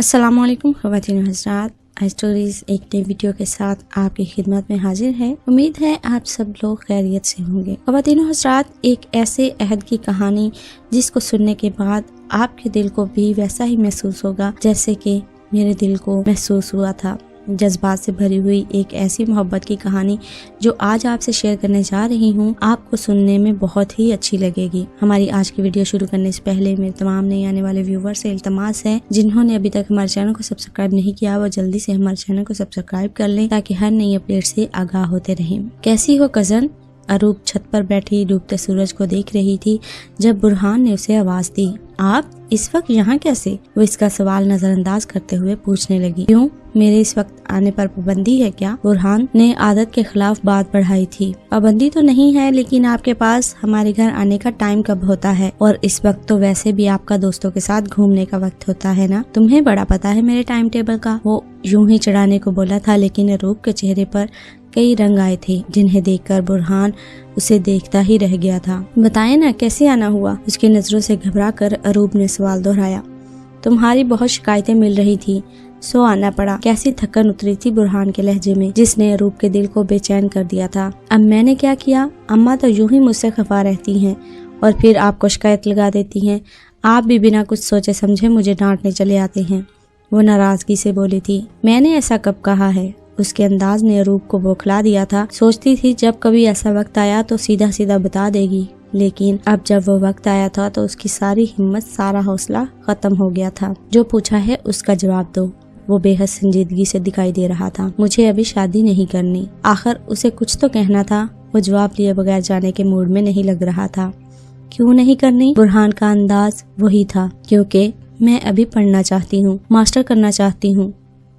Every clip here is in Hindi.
अस्सलामुअलैकुम ख़वातीन हज़रात, आई स्टोरीज़ एक नई वीडियो के साथ आपकी खिदमत में हाजिर है। उम्मीद है आप सब लोग खैरियत से होंगे। ख़वातीन हज़रात, एक ऐसे अहद की कहानी जिसको सुनने के बाद आपके दिल को भी वैसा ही महसूस होगा जैसे कि मेरे दिल को महसूस हुआ था। जज्बात से भरी हुई एक ऐसी मोहब्बत की कहानी जो आज आपसे शेयर करने जा रही हूँ, आपको सुनने में बहुत ही अच्छी लगेगी। हमारी आज की वीडियो शुरू करने से पहले मेरे तमाम नए आने वाले व्यूवर्स से इल्तमास है, जिन्होंने अभी तक हमारे चैनल को सब्सक्राइब नहीं किया वो जल्दी से हमारे चैनल को सब्सक्राइब कर लें ताकि हर नई अपडेट से आगाह होते रहें। कैसी हो कजन? अरूप छत पर बैठी डूबते सूरज को देख रही थी जब बुरहान ने उसे आवाज दी। आप इस वक्त यहाँ कैसे? वो इसका सवाल नजरअंदाज करते हुए पूछने लगी। क्यों, मेरे इस वक्त आने पर पाबंदी है क्या? बुरहान ने आदत के खिलाफ बात बढ़ाई थी। पाबंदी तो नहीं है, लेकिन आपके पास हमारे घर आने का टाइम कब होता है? और इस वक्त तो वैसे भी आपका दोस्तों के साथ घूमने का वक्त होता है ना, तुम्हें बड़ा पता है मेरे टाइम टेबल का। वो यूं ही चिढ़ाने को बोला था, लेकिन अरूप के चेहरे पर कई रंग आए थे जिन्हें देखकर बुरहान उसे देखता ही रह गया था। बताएं ना, कैसे आना हुआ? उसकी नजरों से घबराकर अरूप ने सवाल दोहराया। तुम्हारी बहुत शिकायतें मिल रही थी, सो आना पड़ा। कैसी थकन उतरी थी बुरहान के लहजे में, जिसने अरूप के दिल को बेचैन कर दिया था। अब मैंने क्या किया? अम्मा तो यूं ही मुझसे खफा रहती हैं और फिर आपको शिकायत लगा देती हैं। आप भी बिना कुछ सोचे समझे मुझे डांटने चले आते हैं। वो नाराजगी से बोली थी। मैंने ऐसा कब कहा है? उसके अंदाज ने अरूप को बौखला दिया था। सोचती थी जब कभी ऐसा वक्त आया तो सीधा सीधा बता देगी, लेकिन अब जब वो वक्त आया था तो उसकी सारी हिम्मत, सारा हौसला खत्म हो गया था। जो पूछा है उसका जवाब दो। वो बेहद संजीदगी से दिखाई दे रहा था। मुझे अभी शादी नहीं करनी। आखिर उसे कुछ तो कहना था। वो जवाब लिए बगैर जाने के मूड में नहीं लग रहा था। क्यों नहीं करनी? बुरहान का अंदाज वही था। क्योंकि मैं अभी पढ़ना चाहती हूँ, मास्टर करना चाहती हूँ।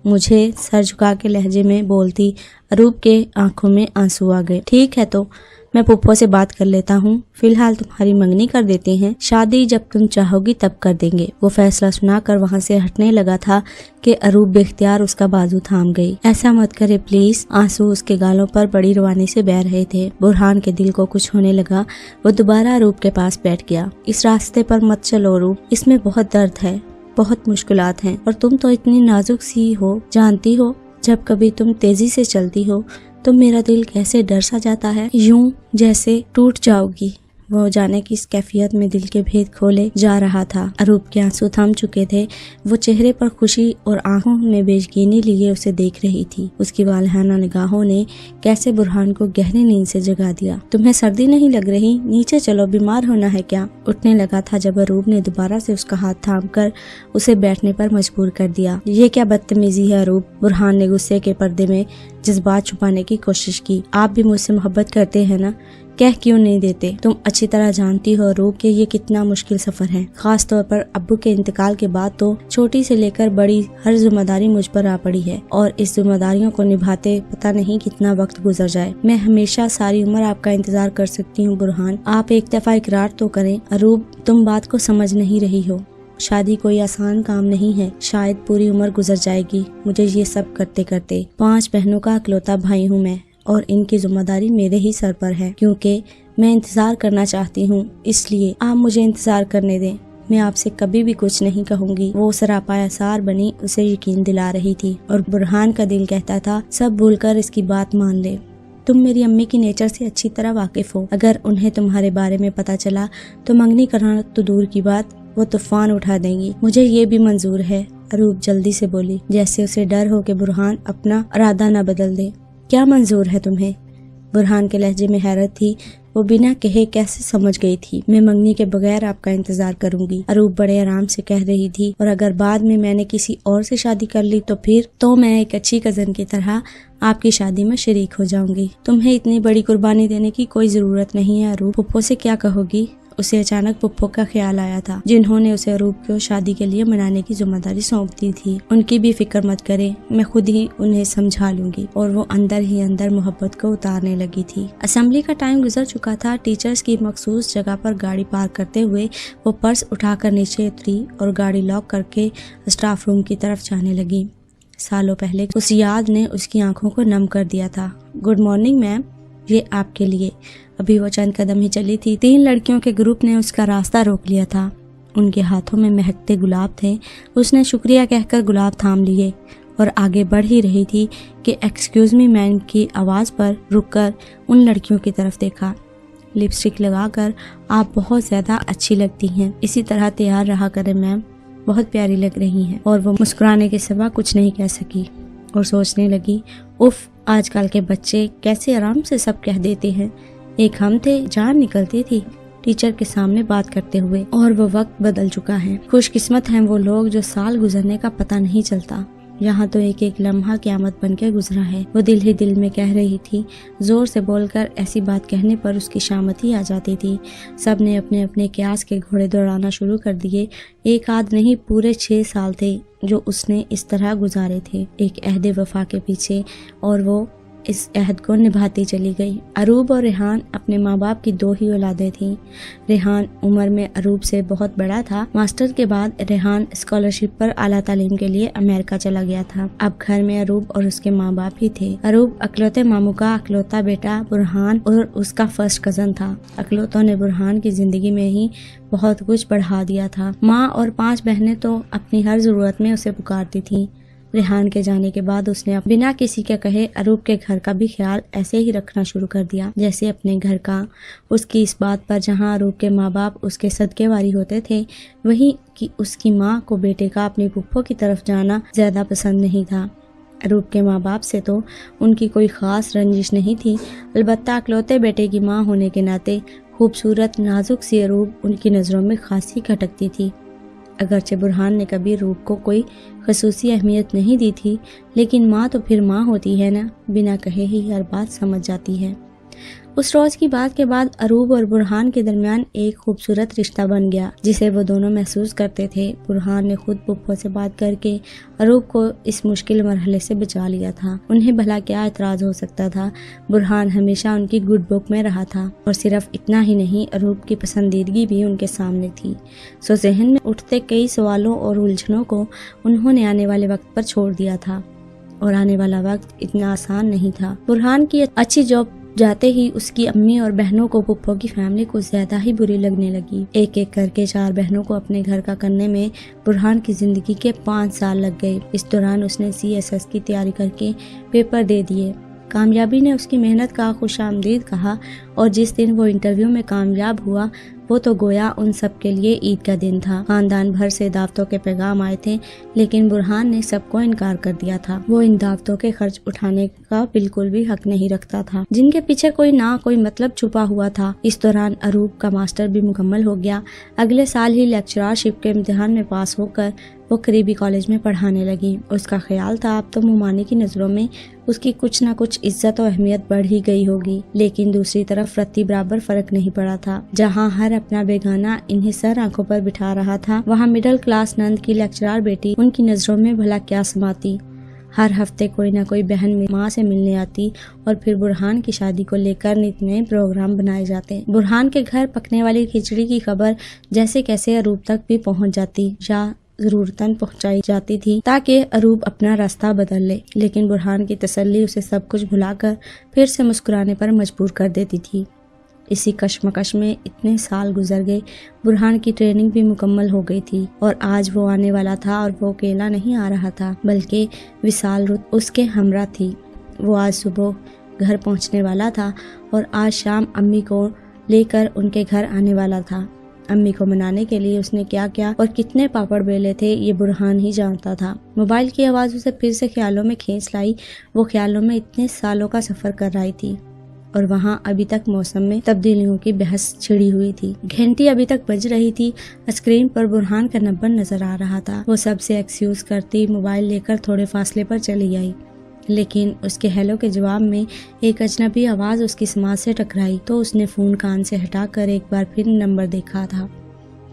मुझे सर झुका के लहजे में बोलती अरूप के आंखों में आंसू आ गए। ठीक है, तो मैं पुप्पो से बात कर लेता हूँ। फिलहाल तुम्हारी मंगनी कर देते हैं, शादी जब तुम चाहोगी तब कर देंगे। वो फैसला सुनाकर वहाँ से हटने लगा था कि अरूप बेख्तियार उसका बाजू थाम गई। ऐसा मत करे प्लीज। आंसू उसके गालों पर बड़ी रवानी से बह रहे थे। बुरहान के दिल को कुछ होने लगा। वो दोबारा अरूप के पास बैठ गया। इस रास्ते पर मत चलो अरूप, इसमें बहुत दर्द है, बहुत मुश्किलात हैं, और तुम तो इतनी नाजुक सी हो। जानती हो, जब कभी तुम तेजी से चलती हो तो मेरा दिल कैसे डर सा जाता है, यूं जैसे टूट जाओगी। वो जाने की इस कैफियत में दिल के भेद खोले जा रहा था। अरूप के आंसू थम चुके थे। वो चेहरे पर खुशी और आंखों में बेयकीनी लिए उसे देख रही थी। उसकी वालहाना निगाहों ने कैसे बुरहान को गहरी नींद से जगा दिया। तुम्हें सर्दी नहीं लग रही? नीचे चलो, बीमार होना है क्या? उठने लगा था जब अरूप ने दोबारा से उसका हाथ थामकर उसे बैठने पर मजबूर कर दिया। ये क्या बदतमीजी है अरूप? बुरहान ने गुस्से के पर्दे में जज्बात छुपाने की कोशिश की। आप भी मुझसे मोहब्बत करते हैं ना? कह क्यों नहीं देते? तुम अच्छी तरह जानती हो अरूप कि ये कितना मुश्किल सफर है। खास तौर पर अब्बू के इंतकाल के बाद तो छोटी से लेकर बड़ी हर जिम्मेदारी मुझ पर आ पड़ी है, और इस जिम्मेदारियों को निभाते पता नहीं कितना वक्त गुजर जाए। मैं हमेशा सारी उम्र आपका इंतजार कर सकती हूँ बुरहान, आप एक दफा इकरार तो करें। अरूप, तुम बात को समझ नहीं रही हो। शादी कोई आसान काम नहीं है। शायद पूरी उम्र गुजर जाएगी मुझे ये सब करते करते। 5 बहनों का इकलौता भाई हूँ मैं, और इनकी जिम्मेदारी मेरे ही सर पर है। क्योंकि मैं इंतजार करना चाहती हूँ, इसलिए आप मुझे इंतजार करने दें। मैं आपसे कभी भी कुछ नहीं कहूँगी। वो सरापा एहसार बनी उसे यकीन दिला रही थी, और बुरहान का दिल कहता था सब भूलकर इसकी बात मान ले। तुम मेरी अम्मी की नेचर से अच्छी तरह वाकिफ हो। अगर उन्हें तुम्हारे बारे में पता चला तो मंगनी करना तो दूर की बात, वो तूफान उठा देंगी। मुझे ये भी मंजूर है। अरूप जल्दी से बोली, जैसे उसे डर हो कि बुरहान अपना इरादा न बदल दे। क्या मंजूर है तुम्हें? बुरहान के लहजे में हैरत थी। वो बिना कहे कैसे समझ गई थी। मैं मंगनी के बगैर आपका इंतजार करूंगी, अरूप बड़े आराम से कह रही थी। और अगर बाद में मैंने किसी और से शादी कर ली तो फिर तो मैं एक अच्छी कजन की तरह आपकी शादी में शरीक हो जाऊंगी। तुम्हें इतनी बड़ी कुर्बानी देने की कोई जरूरत नहीं है अरूप। पुप्पो से क्या कहोगी? उसे अचानक पुप्पो का ख्याल आया था, जिन्होंने उसे अरूप को शादी के लिए मनाने की जिम्मेदारी सौंप दी थी। उनकी भी फिक्र मत करे, मैं खुद ही उन्हें समझा लूंगी। और वो अंदर ही अंदर मोहब्बत को उतारने लगी थी। असेंबली का टाइम गुजर चुका था। टीचर्स की मखसूस जगह पर गाड़ी पार्क करते हुए वो पर्स उठाकर नीचे उतरी और गाड़ी लॉक करके स्टाफ रूम की तरफ जाने लगी। सालों पहले उस याद ने उसकी आंखों को नम कर दिया था। गुड मॉर्निंग मैम, ये आपके लिए। अभी वो चंद कदम ही चली थी, 3 लड़कियों के ग्रुप ने उसका रास्ता रोक लिया था। उनके हाथों में महकते गुलाब थे। उसने शुक्रिया कहकर गुलाब थाम लिए और आगे बढ़ ही रही थी कि एक्सक्यूज मी मैम की आवाज़ पर रुककर उन लड़कियों की तरफ देखा। लिपस्टिक लगाकर आप बहुत ज़्यादा अच्छी लगती हैं, इसी तरह तैयार रहा करें मैम, बहुत प्यारी लग रही हैं। और वो मुस्कुराने के सिवा कुछ नहीं कह सकी और सोचने लगी, उफ, आजकल के बच्चे कैसे आराम से सब कह देते हैं। एक हम थे, जान निकलती थी टीचर के सामने बात करते हुए, और वो वक्त बदल चुका है। खुशकिस्मत हैं वो लोग जो साल गुजरने का पता नहीं चलता। यहाँ तो एक एक लम्हा क़यामत बनकर गुजरा है। वो दिल ही दिल में कह रही थी। जोर से बोलकर ऐसी बात कहने पर उसकी शामती आ जाती थी। सब ने अपने अपने क्यास के घोड़े दौड़ाना शुरू कर दिए। एक आध नहीं, पूरे 6 साल थे जो उसने इस तरह गुजारे थे, एक अहद वफा के पीछे, और वो इस अहद को निभाती चली गई। अरूब और रेहान अपने माँ बाप की 2 ही औलादें थीं। रेहान उम्र में अरूब से बहुत बड़ा था। मास्टर के बाद रेहान स्कॉलरशिप पर आला तालीम के लिए अमेरिका चला गया था। अब घर में अरूब और उसके माँ बाप ही थे। अरूब अकलौते मामू का अकलौता बेटा बुरहान और उसका फर्स्ट कजन था। अकलौतों ने बुरहान की जिंदगी में ही बहुत कुछ बढ़ा दिया था। माँ और 5 बहनें तो अपनी हर जरूरत में उसे पुकारती थीं। रेहान के जाने के बाद उसने बिना किसी के कहे अरूब के घर का भी ख्याल ऐसे ही रखना शुरू कर दिया जैसे अपने घर का। उसकी इस बात पर जहां अरूब के माँ बाप उसके सदकेवारी होते थे, वहीं कि उसकी माँ को बेटे का अपनी फूफो की तरफ जाना ज्यादा पसंद नहीं था। अरूब के माँ बाप से तो उनकी कोई खास रंजिश नहीं थी, अलबत्ता अकलौते बेटे की माँ होने के नाते खूबसूरत नाजुक सी अरूब उनकी नज़रों में खासी खटकती थी। अगरचे बुरहान ने कभी रूप को कोई खसूसी अहमियत नहीं दी थी, लेकिन माँ तो फिर माँ होती है ना, बिना कहे ही हर बात समझ जाती है। उस रोज की बात के बाद अरूब और बुरहान के दरमियान एक खूबसूरत रिश्ता बन गया, जिसे वो दोनों महसूस करते थे। बुरहान ने खुद पुप्पो से बात करके अरूब को इस मुश्किल मरहले से बचा लिया था। उन्हें भला क्या एतराज हो सकता था। बुरहान हमेशा उनकी गुड बुक में रहा था, और सिर्फ इतना ही नहीं, अरूब की पसंदीदगी भी उनके सामने थी। सो जहन में उठते कई सवालों और उलझनों को उन्होंने आने वाले वक्त पर छोड़ दिया था, और आने वाला वक्त इतना आसान नहीं था। बुरहान की अच्छी जॉब जाते ही उसकी अम्मी और बहनों को पुप्पो की फैमिली को ज्यादा ही बुरी लगने लगी। एक एक करके 4 बहनों को अपने घर का करने में बुरहान की जिंदगी के 5 साल लग गए। इस दौरान उसने CSS की तैयारी करके पेपर दे दिए। कामयाबी ने उसकी मेहनत का खुशामदीद कहा, और जिस दिन वो इंटरव्यू में कामयाब हुआ वो तो गोया उन सब के लिए ईद का दिन था। खानदान भर से दावतों के पैगाम आए थे, लेकिन बुरहान ने सबको इनकार कर दिया था। वो इन दावतों के खर्च उठाने का बिल्कुल भी हक नहीं रखता था, जिनके पीछे कोई ना कोई मतलब छुपा हुआ था। इस दौरान अरूब का मास्टर भी मुकम्मल हो गया। अगले साल ही लेक्चरशिप के इम्तिहान में पास होकर वो करीबी कॉलेज में पढ़ाने लगी। उसका ख्याल था अब तो मुमानी की नजरों में उसकी कुछ न कुछ इज्जत और अहमियत बढ़ ही गई होगी, लेकिन दूसरी तरफ रत्ती बराबर फर्क नहीं पड़ा था। जहाँ हर अपना बेगाना इन्हें सर आंखों पर बिठा रहा था, वहाँ मिडिल क्लास नंद की लेक्चरर बेटी उनकी नजरों में भला क्या समाती। हर हफ्ते कोई ना कोई बहन माँ से मिलने आती, और फिर बुरहान की शादी को लेकर नित नए प्रोग्राम बनाए जाते। बुरहान के घर पकने वाली खिचड़ी की खबर जैसे कैसे अरूब तक भी पहुँच जाती, या जरूरतन पहुंचाई जाती थी, ताकि अरूब अपना रास्ता बदल ले। लेकिन बुरहान की तसल्ली उसे सब कुछ भुलाकर फिर से मुस्कुराने पर मजबूर कर देती थी। इसी कश्मकश में इतने साल गुजर गए। बुरहान की ट्रेनिंग भी मुकम्मल हो गई थी, और आज वो आने वाला था, और वो अकेला नहीं आ रहा था, बल्कि विशाल रुत उसके हमरा थी। वो आज सुबह घर पहुंचने वाला था, और आज शाम अम्मी को लेकर उनके घर आने वाला था। अम्मी को मनाने के लिए उसने क्या क्या और कितने पापड़ बेले थे, ये बुरहान ही जानता था। मोबाइल की आवाज़ उसे फिर से ख्यालों में खींच लाई। वो ख्यालों में इतने सालों का सफर कर रही थी, और वहाँ अभी तक मौसम में तब्दीलियों की बहस छिड़ी हुई थी। घंटी अभी तक बज रही थी। स्क्रीन पर बुरहान का नंबर नजर आ रहा था। वो सबसे एक्सक्यूज करती मोबाइल लेकर थोड़े फासले पर चली आई, लेकिन उसके हेलो के जवाब में एक अजनबी आवाज़ उसकी समाज से टकराई, तो उसने फ़ोन कान से हटाकर एक बार फिर नंबर देखा था।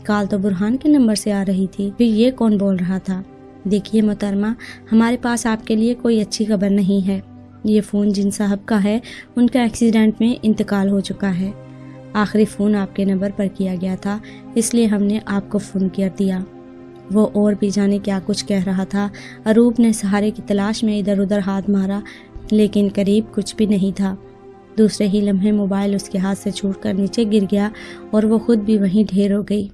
कॉल तो बुरहान के नंबर से आ रही थी। फिर ये कौन बोल रहा था? देखिए मोहतरमा, हमारे पास आपके लिए कोई अच्छी खबर नहीं है। ये फ़ोन जिन साहब का है, उनका एक्सीडेंट में इंतकाल हो चुका है। आखिरी फ़ोन आपके नंबर पर किया गया था, इसलिए हमने आपको फ़ोन कर दिया। वो और भी जाने क्या कुछ कह रहा था। अरूब ने सहारे की तलाश में इधर उधर हाथ मारा, लेकिन करीब कुछ भी नहीं था। दूसरे ही लम्हे मोबाइल उसके हाथ से छूटकर नीचे गिर गया, और वो खुद भी वहीं ढेर हो गई।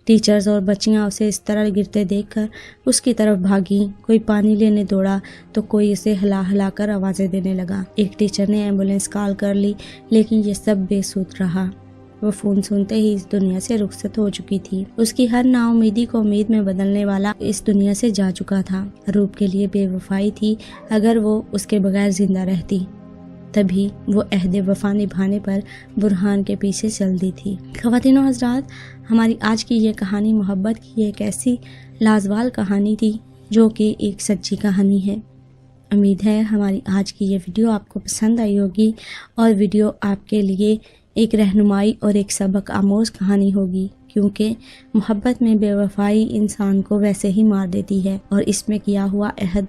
टीचर्स और बच्चियां उसे इस तरह गिरते देखकर उसकी तरफ भागी। कोई पानी लेने दौड़ा तो कोई उसे हिला हिला कर आवाज़ें देने लगा। एक टीचर ने एम्बुलेंस कॉल कर ली, लेकिन ये सब बेसुध रहा। वो फ़ोन सुनते ही इस दुनिया से रुखसत हो चुकी थी। उसकी हर नाउमीदी को उम्मीद में बदलने वाला इस दुनिया से जा चुका था। रूप के लिए बेवफाई थी। अगर वो उसके बगैर जिंदा रहती तभी वो अहद वफा निभाने पर बुरहान के पीछे चल दी थी। ख़वातीन और हज़रात, हमारी आज की ये कहानी मोहब्बत की एक ऐसी लाजवाब कहानी थी जो कि एक सच्ची कहानी है। उम्मीद है हमारी आज की ये वीडियो आपको पसंद आई होगी और वीडियो आपके लिए एक रहनुमाई और एक सबक आमोज़ कहानी होगी, क्योंकि मोहब्बत में बेवफाई इंसान को वैसे ही मार देती है और इसमें किया हुआ अहद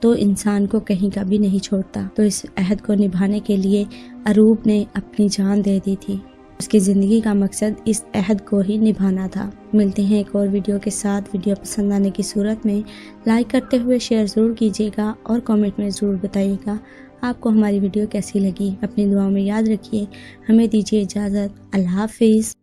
तो इंसान को कहीं का भी नहीं छोड़ता। तो इस अहद को निभाने के लिए अरूब ने अपनी जान दे दी थी। उसकी ज़िंदगी का मकसद इस अहद को ही निभाना था। मिलते हैं एक और वीडियो के साथ। वीडियो पसंद आने की सूरत में लाइक करते हुए शेयर ज़रूर कीजिएगा और कमेंट में ज़रूर बताइएगा आपको हमारी वीडियो कैसी लगी। अपनी दुआओं में याद रखिए। हमें दीजिए इजाज़त। अल्लाह हाफिज़।